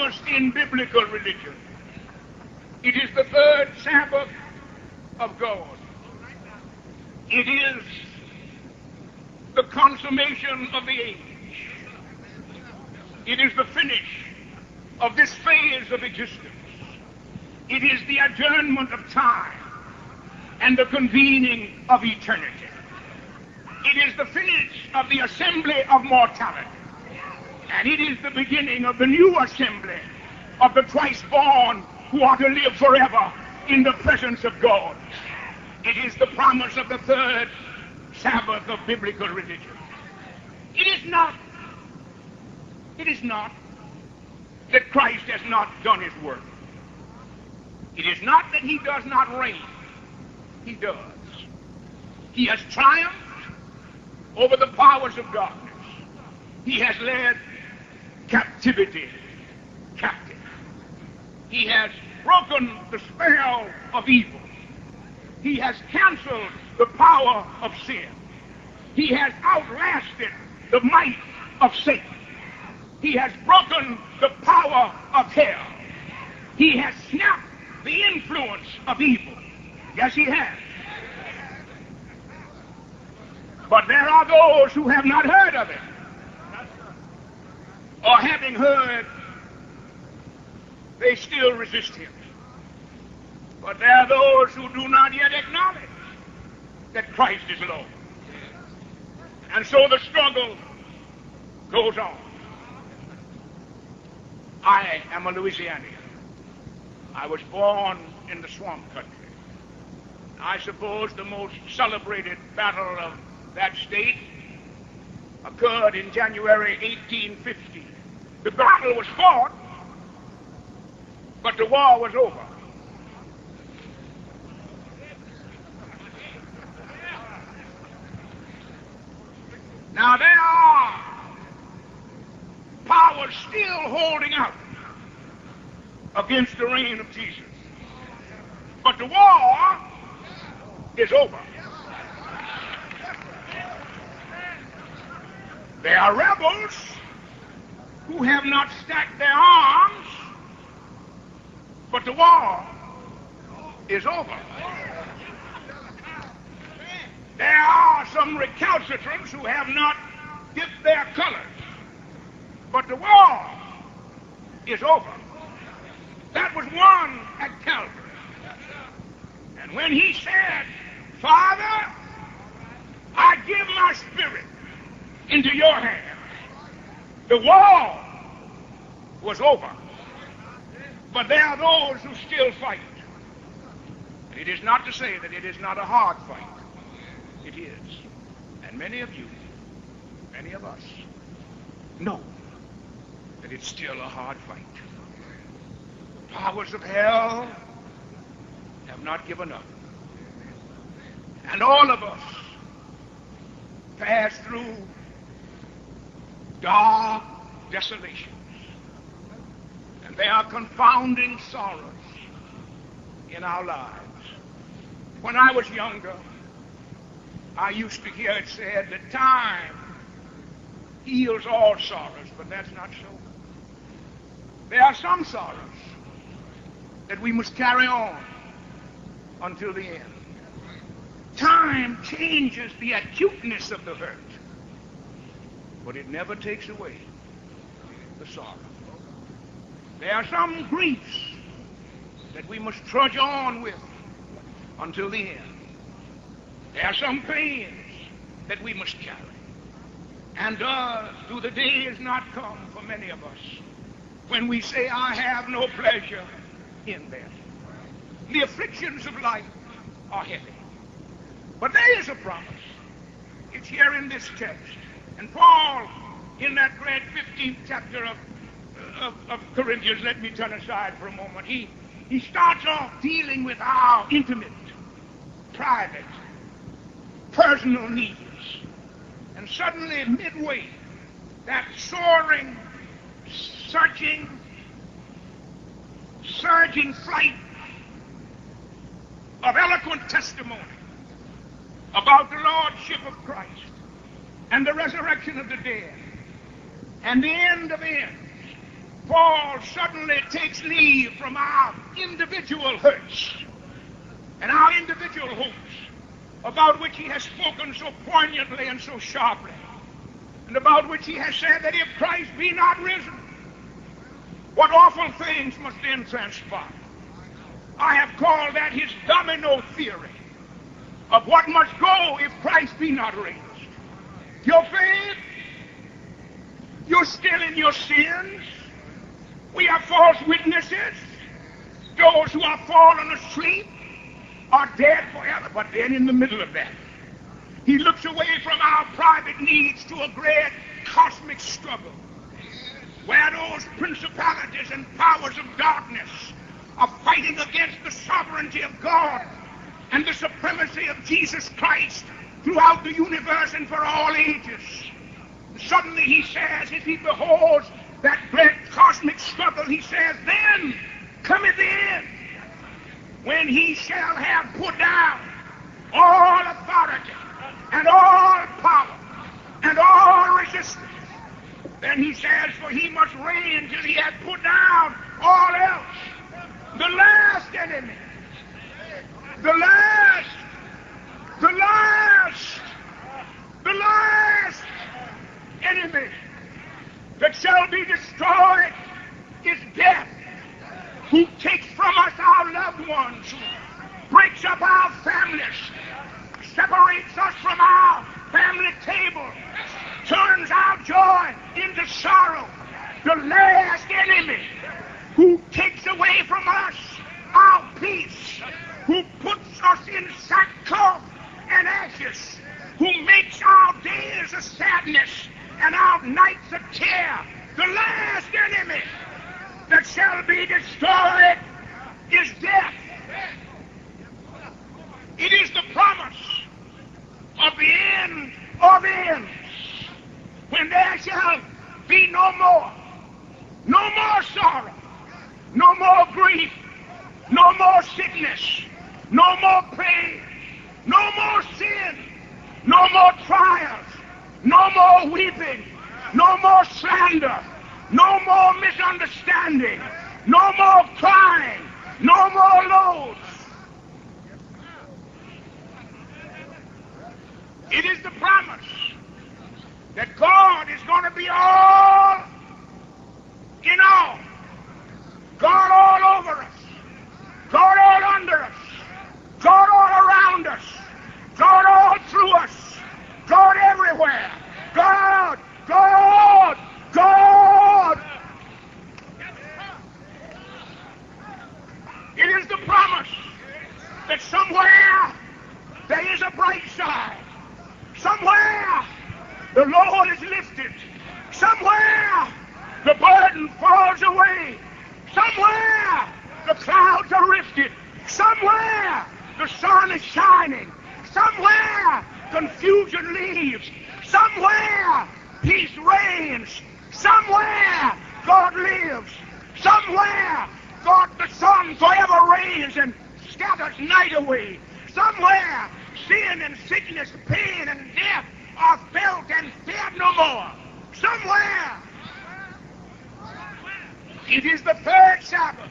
promised in biblical religion. It is the third Sabbath of God. It is the consummation of the age. It is the finish of this phase of existence. It is the adjournment of time and the convening of eternity. It is the finish of the assembly of mortality. And it is the beginning of the new assembly of the Christ-born who are to live forever in the presence of God. It is the promise of the third Sabbath of biblical religion. It is not that Christ has not done his work. It is not that he does not reign. He does. He has triumphed over the powers of darkness. He has led captivity captive. He has broken the spell of evil. He has canceled the power of sin. He has outlasted the might of Satan. He has broken the power of hell. He has snapped the influence of evil. Yes, he has. But there are those who have not heard of it. Or having heard, they still resist him. But there are those who do not yet acknowledge that Christ is Lord. And so the struggle goes on. I am a Louisianian. I was born in the swamp country. I suppose the most celebrated battle of that state occurred in January 1850. The battle was fought, but the war was over. Now there are powers still holding out against the reign of Jesus. But the war is over. There are rebels who have not stacked their arms, but the war is over. There are some recalcitrants who have not dipped their colors, but the war is over. That was won at Calvary. And when he said, Father, I give my spirit into your hands, the war was over. But there are those who still fight. And it is not to say that it is not a hard fight. It is. And many of you, many of us, know that it's still a hard fight. The powers of hell have not given up. And all of us pass through dark desolations. And there are confounding sorrows in our lives. When I was younger, I used to hear it said that time heals all sorrows, but that's not so. There are some sorrows that we must carry on until the end. Time changes the acuteness of the hurt, but it never takes away the sorrow. There are some griefs that we must trudge on with until the end. There are some pains that we must carry. And do the days not come for many of us when we say, I have no pleasure in them. The afflictions of life are heavy. But there is a promise. It's here in this text. And Paul, in that great 15th chapter of Corinthians, let me turn aside for a moment. He starts off dealing with our intimate, private, personal needs. And suddenly, midway, that soaring, surging flight of eloquent testimony about the Lordship of Christ and the resurrection of the dead and the end of ends Paul suddenly takes leave from our individual hurts and our individual hopes, about which he has spoken so poignantly and so sharply, and about which he has said that if Christ be not risen, what awful things must then transpire. I have called that his domino theory of what must go if Christ be not raised. Your faith, you're still in your sins. We are false witnesses. Those who are fallen asleep are dead forever. But then in the middle of that, he looks away from our private needs to a great cosmic struggle, where those principalities and powers of darkness are fighting against the sovereignty of God and the supremacy of Jesus Christ throughout the universe and for all ages. Suddenly he says, if he beholds that great cosmic struggle, he says, then cometh the end, when he shall have put down all authority and all power and all resistance. Then he says, for he must reign till he hath put down all else. The last enemy, the last enemy that shall be destroyed is death, who takes from us our loved ones, breaks up our families, separates us from our family table, turns our joy into sorrow. The last enemy who takes away from us our peace, who puts us in sackcloth and ashes, who makes our days a sadness and our nights a tear. The last enemy that shall be destroyed is death. It is the promise of the end of ends, when there shall be no more sorrow, no more grief, no more sickness, no more pain, no more sin, no more trials, no more weeping, no more slander, no more misunderstanding, no more crying, no more loads. It is the promise that God is going to be all in all, God all over us, God all under us, God all around us, God all through us, God everywhere, God, God, God. It is the promise that somewhere there is a bright side, somewhere the Lord is lifted, somewhere the burden falls away, somewhere the clouds are lifted, somewhere the sun is shining, somewhere confusion leaves, somewhere peace reigns, somewhere God lives, somewhere God the sun forever reigns and scatters night away, somewhere sin and sickness, pain and death are felt and feared no more, somewhere. It is the third Sabbath